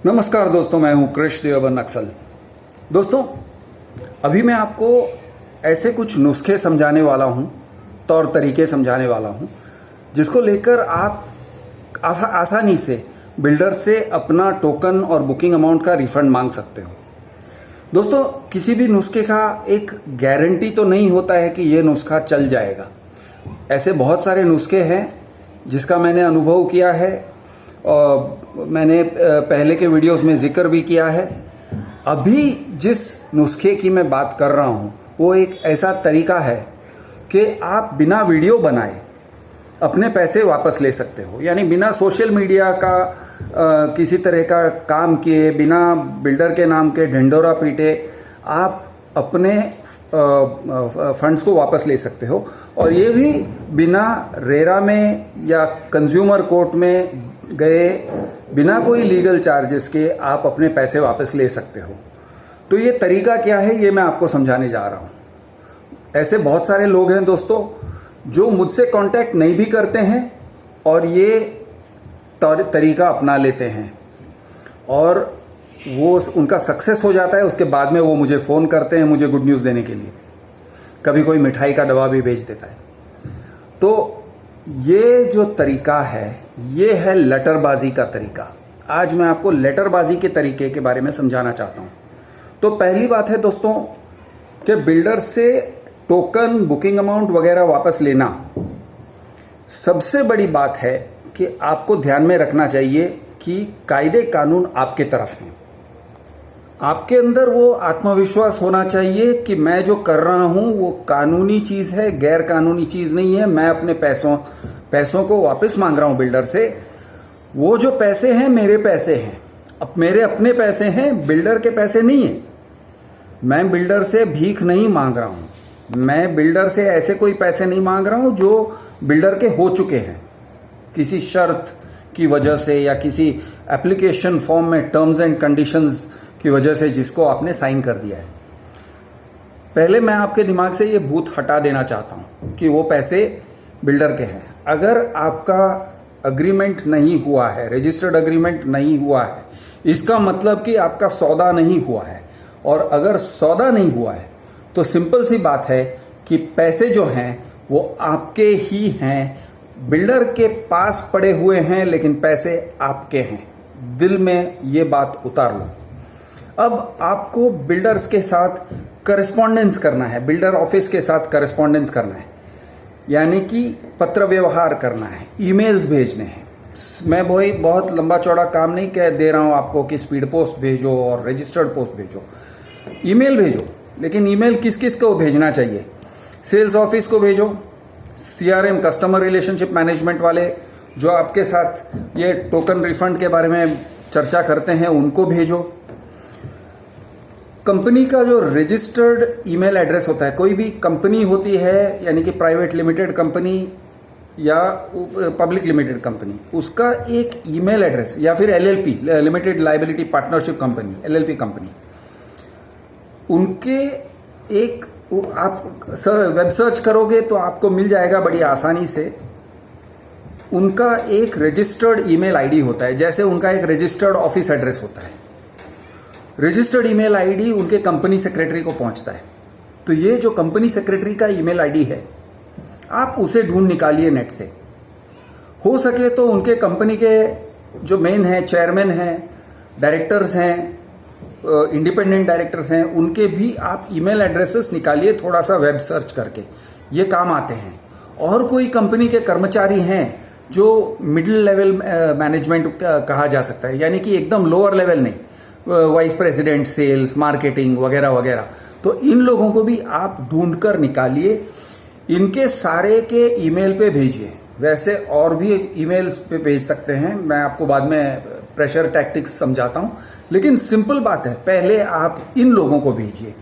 नमस्कार दोस्तों, मैं हूं कृष देवबन नक्सल। दोस्तों, अभी मैं आपको ऐसे कुछ नुस्खे समझाने वाला हूं, तौर तरीके समझाने वाला हूं, जिसको लेकर आप आसानी से बिल्डर से अपना टोकन और बुकिंग अमाउंट का रिफंड मांग सकते हो। दोस्तों, किसी भी नुस्खे का एक गारंटी तो नहीं होता है कि ये नुस्खा चल जाएगा। ऐसे बहुत सारे नुस्खे हैं जिसका मैंने अनुभव किया है और मैंने पहले के वीडियोस में जिक्र भी किया है। अभी जिस नुस्खे की मैं बात कर रहा हूं वो एक ऐसा तरीका है कि आप बिना वीडियो बनाए अपने पैसे वापस ले सकते हो। यानी बिना सोशल मीडिया का किसी तरह का काम किए, बिना बिल्डर के नाम के ढिंढोरा पीटे आप अपने फंड्स को वापस ले सकते हो। और ये भी बिना रेरा में या कंज्यूमर कोर्ट में गए, बिना कोई लीगल चार्जेस के आप अपने पैसे वापस ले सकते हो। तो ये तरीका क्या है, ये मैं आपको समझाने जा रहा हूं। ऐसे बहुत सारे लोग हैं दोस्तों जो मुझसे कांटेक्ट नहीं भी करते हैं और ये तरीका अपना लेते हैं और वो उनका सक्सेस हो जाता है। उसके बाद में वो मुझे फ़ोन करते हैं मुझे गुड न्यूज़ देने के लिए, कभी कोई मिठाई का डब्बा भी भेज देता है। तो ये जो तरीका है ये है लेटरबाजी का तरीका। आज मैं आपको लेटरबाजी के तरीके के बारे में समझाना चाहता हूं। तो पहली बात है दोस्तों कि बिल्डर से टोकन, बुकिंग अमाउंट वगैरह वापस लेना, सबसे बड़ी बात है कि आपको ध्यान में रखना चाहिए कि कायदे कानून आपके तरफ हैं। आपके अंदर वो आत्मविश्वास होना चाहिए कि मैं जो कर रहा हूं वो कानूनी चीज है, गैर कानूनी चीज नहीं है। मैं अपने पैसों को वापस मांग रहा हूं बिल्डर से। वो जो पैसे हैं मेरे पैसे हैं, अब मेरे अपने पैसे हैं, बिल्डर के पैसे नहीं है। मैं बिल्डर से भीख नहीं मांग रहा हूं। मैं बिल्डर से ऐसे कोई पैसे नहीं मांग रहा हूं जो बिल्डर के हो चुके हैं किसी शर्त की वजह से या किसी एप्लीकेशन फॉर्म में टर्म्स एंड कंडीशंस की वजह से जिसको आपने साइन कर दिया है। पहले मैं आपके दिमाग से ये भूत हटा देना चाहता हूं कि वो पैसे बिल्डर के हैं। अगर आपका अग्रीमेंट नहीं हुआ है, रजिस्टर्ड अग्रीमेंट नहीं हुआ है, इसका मतलब कि आपका सौदा नहीं हुआ है। और अगर सौदा नहीं हुआ है तो सिंपल सी बात है कि पैसे जो हैं वो आपके ही हैं, बिल्डर के पास पड़े हुए हैं, लेकिन पैसे आपके हैं। दिल में ये बात उतार लो। अब आपको बिल्डर्स के साथ करस्पॉन्डेंस करना है, बिल्डर ऑफिस के साथ करस्पॉन्डेंस करना है, यानी कि पत्र व्यवहार करना है, ईमेल्स भेजने हैं। मैं वही बहुत लंबा चौड़ा काम नहीं कह दे रहा हूं आपको कि स्पीड पोस्ट भेजो और रजिस्टर्ड पोस्ट भेजो, ईमेल भेजो। लेकिन ईमेल किस किस को भेजना चाहिए? सेल्स ऑफिस को भेजो, CRM कस्टमर रिलेशनशिप मैनेजमेंट वाले जो आपके साथ ये टोकन रिफंड के बारे में चर्चा करते हैं उनको भेजो। कंपनी का जो रजिस्टर्ड ईमेल एड्रेस होता है, कोई भी कंपनी होती है यानी कि प्राइवेट लिमिटेड कंपनी या पब्लिक लिमिटेड कंपनी, उसका एक ईमेल एड्रेस, या फिर LLP limited liability partnership company, LLP company, उनके एक आप वेब सर्च करोगे तो आपको मिल जाएगा बड़ी आसानी से। उनका एक रजिस्टर्ड ईमेल आईडी होता है, जैसे उनका एक रजिस्टर्ड ऑफिस एड्रेस होता है। रजिस्टर्ड ईमेल आईडी उनके कंपनी सेक्रेटरी को पहुंचता है। तो ये जो कंपनी सेक्रेटरी का ईमेल आईडी है, आप उसे ढूंढ निकालिए नेट से। हो सके तो उनके कंपनी के जो मेन हैं, चेयरमैन हैं, डायरेक्टर्स हैं, इंडिपेंडेंट डायरेक्टर्स हैं, उनके भी आप ईमेल एड्रेसेस निकालिए थोड़ा सा वेब सर्च करके, ये काम आते हैं। और कोई कंपनी के कर्मचारी हैं जो मिडिल लेवल मैनेजमेंट कहा जा सकता है, यानी कि एकदम लोअर लेवल नहीं, वाइस प्रेसिडेंट सेल्स, मार्केटिंग वगैरह वगैरह, तो इन लोगों को भी आप ढूंढकर निकालिए, इनके सारे के ईमेल पे भेजिए। वैसे और भी ईमेल्स पे भेज सकते हैं, मैं आपको बाद में प्रेशर टैक्टिक्स समझाता हूं, लेकिन सिंपल बात है, पहले आप इन लोगों को भेजिए।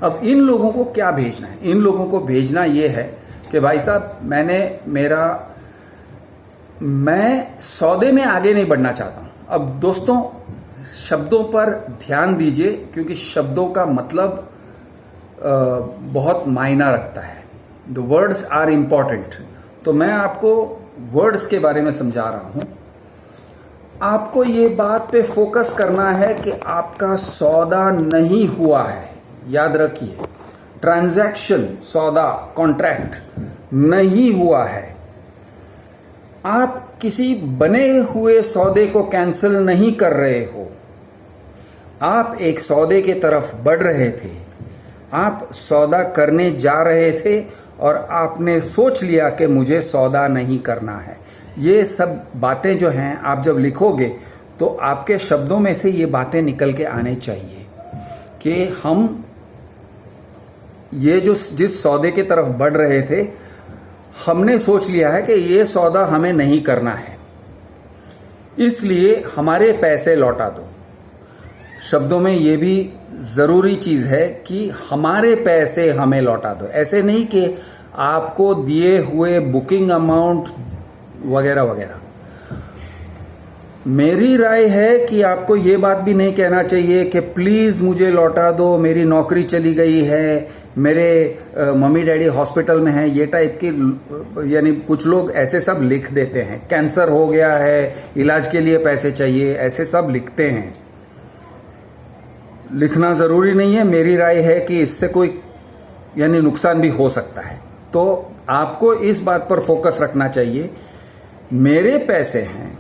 अब इन लोगों को क्या भेजना है? इन लोगों को भेजना ये है कि भाई साहब, मैं सौदे में आगे नहीं बढ़ना चाहता हूं। अब दोस्तों, शब्दों पर ध्यान दीजिए क्योंकि शब्दों का मतलब बहुत मायना रखता है। The words are important. तो मैं आपको वर्ड्स के बारे में समझा रहा हूं। आपको ये बात पे फोकस करना है कि आपका सौदा नहीं हुआ है। याद रखिए, ट्रांजैक्शन, सौदा, कॉन्ट्रैक्ट नहीं हुआ है। आप किसी बने हुए सौदे को कैंसिल नहीं कर रहे हो। आप एक सौदे के तरफ बढ़ रहे थे, आप सौदा करने जा रहे थे और आपने सोच लिया कि मुझे सौदा नहीं करना है। ये सब बातें जो हैं आप जब लिखोगे तो आपके शब्दों में से ये बातें निकल के आने चाहिए कि हम ये जो जिस सौदे की तरफ बढ़ रहे थे, हमने सोच लिया है कि ये सौदा हमें नहीं करना है, इसलिए हमारे पैसे लौटा दो। शब्दों में ये भी ज़रूरी चीज़ है कि हमारे पैसे हमें लौटा दो। ऐसे नहीं कि आपको दिए हुए बुकिंग अमाउंट वगैरह वगैरह। मेरी राय है कि आपको ये बात भी नहीं कहना चाहिए कि प्लीज़ मुझे लौटा दो, मेरी नौकरी चली गई है, मेरे मम्मी डैडी हॉस्पिटल में हैं, ये टाइप की। यानी कुछ लोग ऐसे सब लिख देते हैं, कैंसर हो गया है, इलाज के लिए पैसे चाहिए, ऐसे सब लिखते हैं। लिखना ज़रूरी नहीं है। मेरी राय है कि इससे कोई यानी नुकसान भी हो सकता है। तो आपको इस बात पर फोकस रखना चाहिए, मेरे पैसे हैं,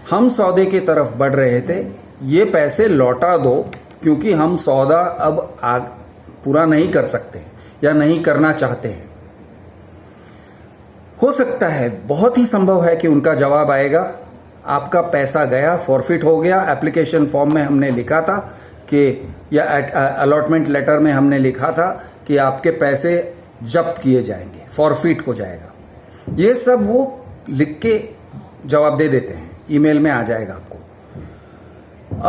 हम सौदे की तरफ बढ़ रहे थे, ये पैसे लौटा दो, क्योंकि हम सौदा अब पूरा नहीं कर सकते या नहीं करना चाहते हैं। हो सकता है, बहुत ही संभव है कि उनका जवाब आएगा, आपका पैसा गया, फॉरफिट हो गया। एप्लीकेशन फॉर्म में हमने लिखा था कि या अलॉटमेंट लेटर में हमने लिखा था कि आपके पैसे जब्त किए जाएंगे, फॉरफिट हो जाएगा। ये सब वो लिख के जवाब दे देते हैं, ईमेल में आ जाएगा आपको।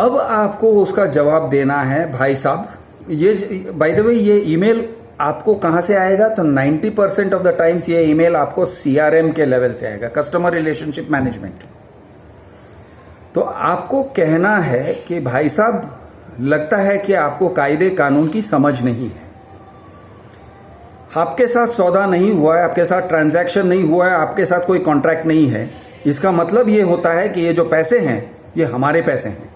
अब आपको उसका जवाब देना है, भाई साहब, ये बाय द वे ये ईमेल आपको कहाँ से आएगा? तो 90% ऑफ द टाइम्स ये ईमेल आपको CRM के लेवल से आएगा, कस्टमर रिलेशनशिप मैनेजमेंट। तो आपको कहना है कि भाई साहब, लगता है कि आपको कायदे कानून की समझ नहीं है, आपके साथ सौदा नहीं हुआ है, आपके साथ ट्रांजैक्शन नहीं हुआ है, आपके साथ कोई कॉन्ट्रैक्ट नहीं है। इसका मतलब ये होता है कि ये जो पैसे हैं ये हमारे पैसे हैं।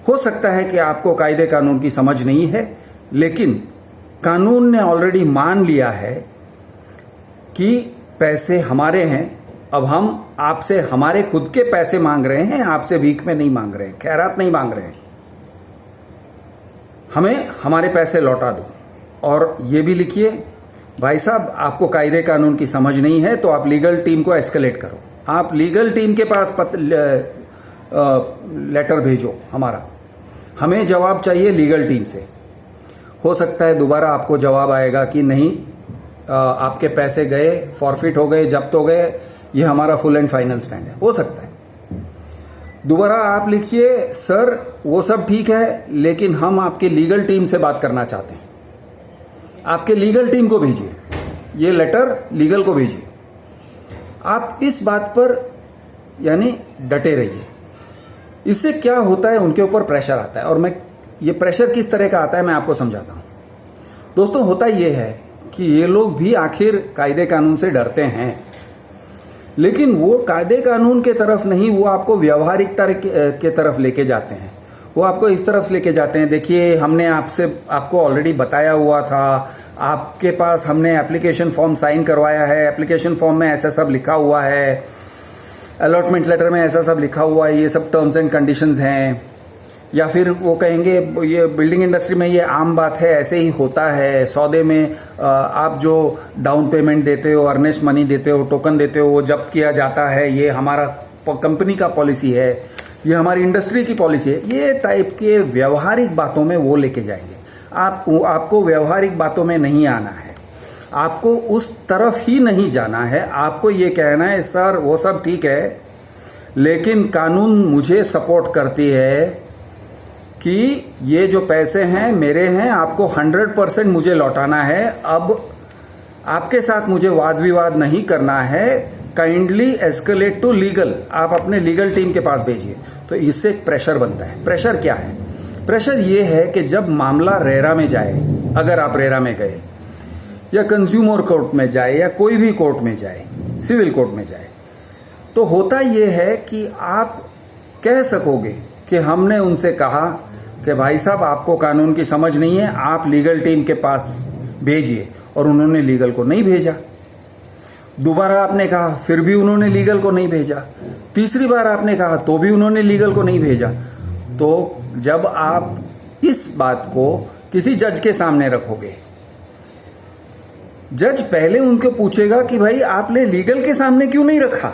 हो सकता है कि आपको कायदे कानून की समझ नहीं है, लेकिन कानून ने ऑलरेडी मान लिया है कि पैसे हमारे हैं। अब हम आपसे हमारे खुद के पैसे मांग रहे हैं, आपसे भीख में नहीं मांग रहे हैं, खैरात नहीं मांग रहे हैं। हमें हमारे पैसे लौटा दो। और ये भी लिखिए, भाई साहब, आपको कायदे कानून की समझ नहीं है तो आप लीगल टीम को एस्केलेट करो। आप लीगल टीम के पास लेटर भेजो हमारा, हमें जवाब चाहिए लीगल टीम से। हो सकता है दोबारा आपको जवाब आएगा कि नहीं, आपके पैसे गए, फॉरफिट हो गए, जब्त हो गए, ये हमारा फुल एंड फाइनल स्टैंड है। हो सकता है दोबारा आप लिखिए, सर वो सब ठीक है, लेकिन हम आपके लीगल टीम से बात करना चाहते हैं। आपके लीगल टीम को भेजिए, ये लेटर लीगल को भेजिए। आप इस बात पर यानी डटे रहिए। इससे क्या होता है, उनके ऊपर प्रेशर आता है। और मैं ये प्रेशर किस तरह का आता है मैं आपको समझाता हूँ। दोस्तों, होता ये है कि ये लोग भी आखिर कायदे कानून से डरते हैं, लेकिन वो कायदे कानून के तरफ नहीं, वो आपको व्यवहारिकता के तरफ लेके जाते हैं। वो आपको इस तरफ लेके जाते हैं, देखिए हमने आपको ऑलरेडी बताया हुआ था, आपके पास हमने एप्लीकेशन फॉर्म साइन करवाया है, एप्लीकेशन फॉर्म में ऐसा सब लिखा हुआ है, अलॉटमेंट लेटर में ऐसा सब लिखा हुआ है, ये सब टर्म्स एंड कंडीशंस हैं। या फिर वो कहेंगे, ये बिल्डिंग इंडस्ट्री में ये आम बात है, ऐसे ही होता है। सौदे में आप जो डाउन पेमेंट देते हो, अर्नेस्ट मनी देते हो, टोकन देते हो, वो जब्त किया जाता है। ये हमारा कंपनी का पॉलिसी है, ये हमारी इंडस्ट्री की पॉलिसी है। ये टाइप के व्यवहारिक बातों में वो लेके जाएंगे। आपको व्यवहारिक बातों में नहीं आना है, आपको उस तरफ ही नहीं जाना है। आपको ये कहना है, सर वो सब ठीक है, लेकिन कानून मुझे सपोर्ट करती है कि ये जो पैसे हैं मेरे हैं, आपको 100% मुझे लौटाना है। अब आपके साथ मुझे वाद विवाद नहीं करना है, काइंडली एस्केलेट टू लीगल। आप अपने लीगल टीम के पास भेजिए। तो इससे एक प्रेशर बनता है। प्रेशर क्या है? प्रेशर ये है कि जब मामला रेरा में जाए, अगर आप रेरा में गए या कंज्यूमर कोर्ट में जाए या कोई भी कोर्ट में जाए, सिविल कोर्ट में जाए, तो होता ये है कि आप कह सकोगे कि हमने उनसे कहा कि भाई साहब आपको कानून की समझ नहीं है, आप लीगल टीम के पास भेजिए, और उन्होंने लीगल को नहीं भेजा। दोबारा आपने कहा, फिर भी उन्होंने लीगल को नहीं भेजा। तीसरी बार आपने कहा तो भी उन्होंने लीगल को नहीं भेजा। तो जब आप इस बात को किसी जज के सामने रखोगे, जज पहले उनको पूछेगा कि भाई आपने लीगल के सामने क्यों नहीं रखा।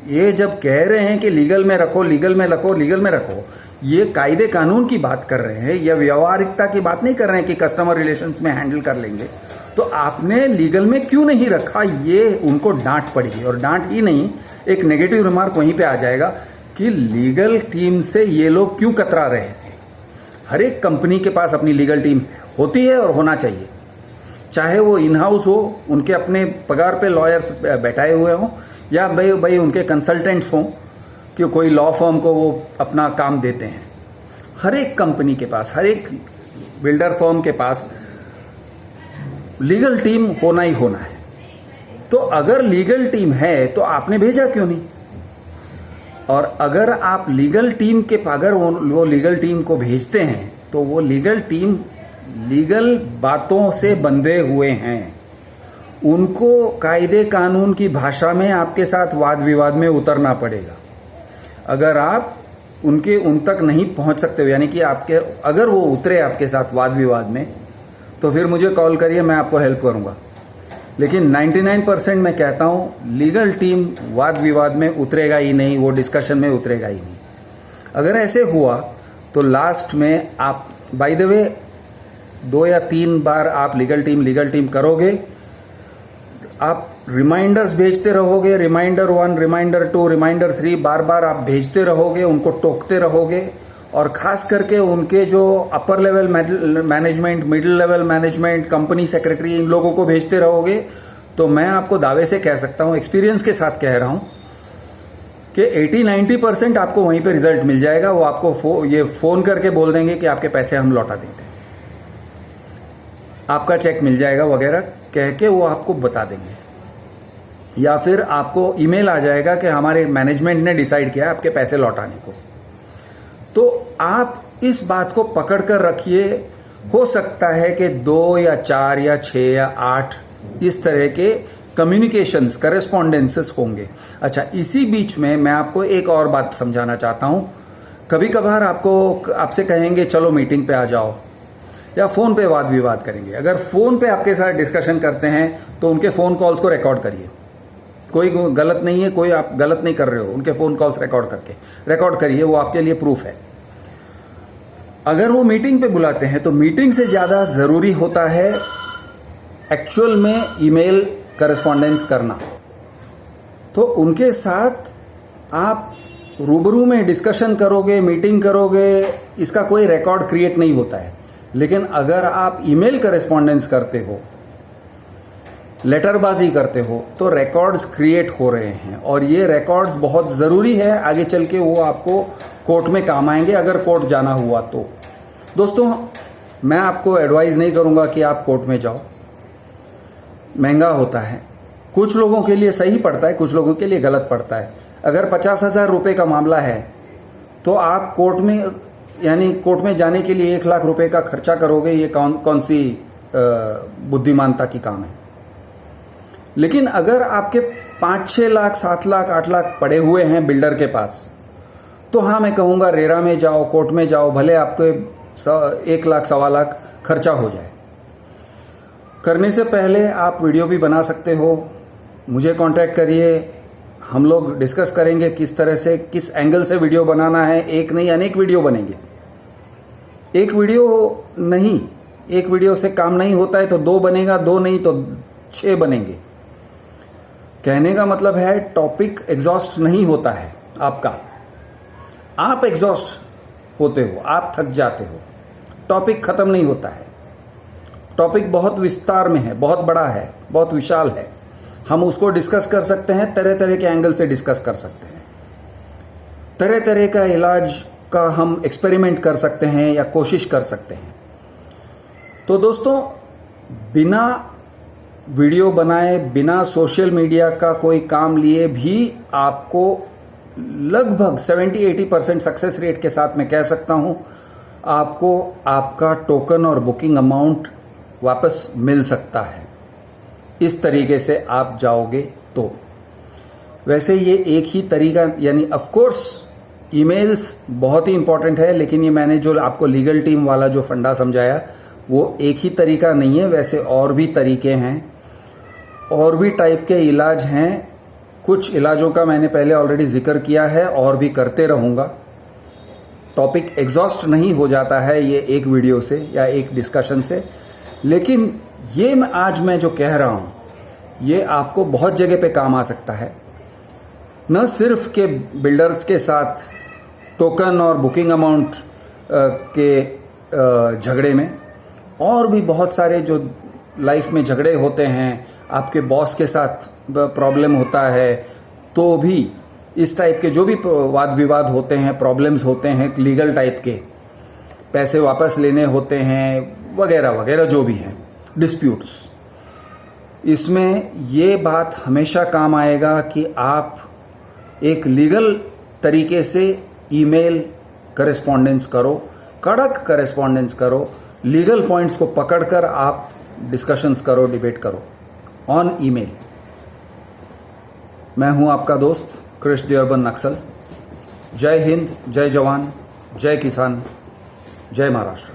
ये जब कह रहे हैं कि लीगल में रखो, लीगल में रखो, लीगल में रखो, ये कायदे कानून की बात कर रहे हैं या व्यवहारिकता की बात नहीं कर रहे हैं कि कस्टमर रिलेशंस में हैंडल कर लेंगे। तो आपने लीगल में क्यों नहीं रखा, ये उनको डांट पड़ेगी। और डांट ही नहीं, एक नेगेटिव रिमार्क वहीं पे आ जाएगा कि लीगल टीम से ये लोग क्यों कतरा रहे थे। हर एक कंपनी के पास अपनी लीगल टीम होती है और होना चाहिए, चाहे वो इन हाउस हो, उनके अपने पगार पे लॉयर्स बैठाए हुए हों, या भाई उनके कंसल्टेंट्स हों कि कोई लॉ फर्म को वो अपना काम देते हैं। हर एक कंपनी के पास, हर एक बिल्डर फर्म के पास लीगल टीम होना ही होना है। तो अगर लीगल टीम है तो आपने भेजा क्यों नहीं? और अगर आप लीगल टीम के अगर वो लीगल टीम को भेजते हैं तो वो लीगल टीम लीगल बातों से बंधे हुए हैं। उनको कायदे कानून की भाषा में आपके साथ वाद विवाद में उतरना पड़ेगा। अगर आप उन तक नहीं पहुंच सकते हो, यानी कि आपके अगर वो उतरे आपके साथ वाद विवाद में, तो फिर मुझे कॉल करिए, मैं आपको हेल्प करूंगा। लेकिन 99% मैं कहता हूं लीगल टीम वाद विवाद में उतरेगा ही नहीं, वो डिस्कशन में उतरेगा ही नहीं। अगर ऐसे हुआ तो लास्ट में आप, बाय द वे, 2 या 3 बार आप लीगल टीम करोगे, आप रिमाइंडर्स भेजते रहोगे, रिमाइंडर 1, रिमाइंडर 2, रिमाइंडर 3, बार बार आप भेजते रहोगे, उनको टोकते रहोगे। और खास करके उनके जो upper level management, middle level management, company secretary, इन लोगों को भेजते रहोगे, तो मैं आपको दावे से कह सकता हूं, एक्सपीरियंस के साथ कह रहा हूं कि 80-90% आपको वहीं पे रिजल्ट मिल जाएगा। वो आपको ये फोन करके बोल देंगे कि आपके पैसे हम लौटा देते हैं, आपका चेक मिल जाएगा वगैरह कह के वो आपको बता देंगे। या फिर आपको ईमेल आ जाएगा कि हमारे मैनेजमेंट ने डिसाइड किया आपके पैसे लौटाने को। तो आप इस बात को पकड़ कर रखिए। हो सकता है कि 2 या 4 या 6 या 8 इस तरह के कम्युनिकेशंस, करेस्पॉन्डेंसेस होंगे। अच्छा, इसी बीच में मैं आपको एक और बात समझाना चाहता हूं। कभी कभार आपसे कहेंगे चलो मीटिंग पे आ जाओ, या फ़ोन पे वाद विवाद करेंगे। अगर फ़ोन पे आपके साथ डिस्कशन करते हैं तो उनके फ़ोन कॉल्स को रिकॉर्ड करिए। कोई गलत नहीं है, कोई आप गलत नहीं कर रहे हो, उनके फ़ोन कॉल्स रिकॉर्ड करिए, वो आपके लिए प्रूफ है। अगर वो मीटिंग पे बुलाते हैं तो मीटिंग से ज़्यादा ज़रूरी होता है एक्चुअल में ईमेल करस्पॉन्डेंस करना। तो उनके साथ आप रूबरू में डिस्कशन करोगे, मीटिंग करोगे, इसका कोई रिकॉर्ड क्रिएट नहीं होता है। लेकिन अगर आप ईमेल करस्पॉन्डेंस करते हो, लेटरबाजी करते हो, तो रिकॉर्ड्स क्रिएट हो रहे हैं, और ये रिकॉर्ड्स बहुत ज़रूरी है। आगे चल के वो आपको कोर्ट में काम आएंगे अगर कोर्ट जाना हुआ तो। दोस्तों, मैं आपको एडवाइस नहीं करूंगा कि आप कोर्ट में जाओ, महंगा होता है। कुछ लोगों के लिए सही पड़ता है, कुछ लोगों के लिए गलत पड़ता है। अगर 50,000 रुपये का मामला है तो आप कोर्ट में जाने के लिए 1 लाख रुपए का खर्चा करोगे, ये कौन सी बुद्धिमानता की काम है। लेकिन अगर आपके 5-6 लाख, 7 लाख, 8 लाख पड़े हुए हैं बिल्डर के पास, तो हाँ, मैं कहूँगा रेरा में जाओ, कोर्ट में जाओ, भले आपके 1 लाख, 1.25 लाख खर्चा हो जाए। करने से पहले आप वीडियो भी बना सकते हो, मुझे कांटेक्ट करिए, हम लोग डिस्कस करेंगे किस तरह से, किस एंगल से वीडियो बनाना है। एक नहीं, अनेक वीडियो बनेंगे। एक वीडियो से काम नहीं होता है तो 2 बनेगा, 2 नहीं तो 6 बनेंगे। कहने का मतलब है टॉपिक एग्जॉस्ट नहीं होता है आपका, आप एग्जॉस्ट होते हो, आप थक जाते हो, टॉपिक खत्म नहीं होता है। टॉपिक बहुत विस्तार में है, बहुत बड़ा है, बहुत विशाल है। हम उसको डिस्कस कर सकते हैं, तरह तरह के एंगल से डिस्कस कर सकते हैं, तरह तरह का इलाज का हम एक्सपेरिमेंट कर सकते हैं या कोशिश कर सकते हैं। तो दोस्तों, बिना वीडियो बनाए बिना सोशल मीडिया का कोई काम लिए भी आपको लगभग 70-80% सक्सेस रेट के साथ मैं कह सकता हूं आपको आपका टोकन और बुकिंग अमाउंट वापस मिल सकता है, इस तरीके से आप जाओगे तो। वैसे ये एक ही तरीका, यानी ऑफ कोर्स ईमेल्स बहुत ही इंपॉर्टेंट है, लेकिन ये मैंने जो आपको लीगल टीम वाला जो फंडा समझाया वो एक ही तरीका नहीं है। वैसे और भी तरीके हैं, और भी टाइप के इलाज हैं। कुछ इलाजों का मैंने पहले ऑलरेडी जिक्र किया है और भी करते रहूँगा। टॉपिक एग्जॉस्ट नहीं हो जाता है ये एक वीडियो से या एक डिस्कशन से, लेकिन ये आज मैं जो कह रहा हूँ ये आपको बहुत जगह पे काम आ सकता है। न सिर्फ के बिल्डर्स के साथ टोकन और बुकिंग अमाउंट के झगड़े में, और भी बहुत सारे जो लाइफ में झगड़े होते हैं, आपके बॉस के साथ प्रॉब्लम होता है, तो भी इस टाइप के जो भी वाद विवाद होते हैं, प्रॉब्लम्स होते हैं लीगल टाइप के, पैसे वापस लेने होते हैं वगैरह वगैरह जो भी हैं डिस्प्यूट्स, इसमें ये बात हमेशा काम आएगा कि आप एक लीगल तरीके से ईमेल करेस्पॉन्डेंस करो, कड़क करेस्पॉन्डेंस करो, लीगल पॉइंट्स को पकड़कर आप डिस्कशंस करो, डिबेट करो ऑन ईमेल। मैं हूं आपका दोस्त कृष द अर्बन नक्सल। जय हिंद, जय जवान, जय किसान, जय महाराष्ट्र।